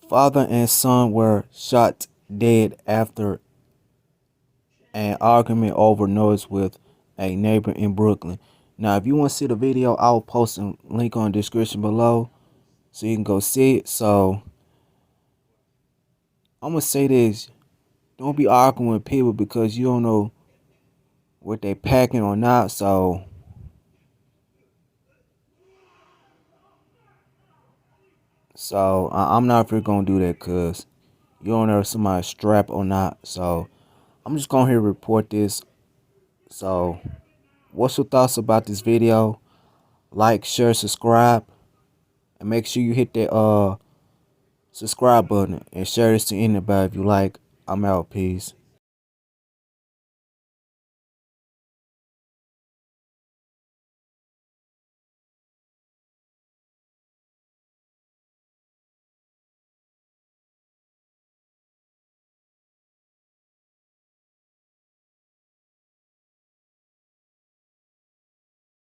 Father and son were shot dead after an argument over noise with a neighbor in Brooklyn. Now, if you want to see the video, I'll post a link on the description below so you can go see it. So, I'm going to say this. Don't be arguing with people because you don't know what they packing or not. I'm not really going to do that because you don't know if somebody's strapped or not. So, I'm just going to report this. So, what's your thoughts about this video? Like, share, subscribe, and make sure you hit that subscribe button and share this to anybody if you like. I'm out. Peace.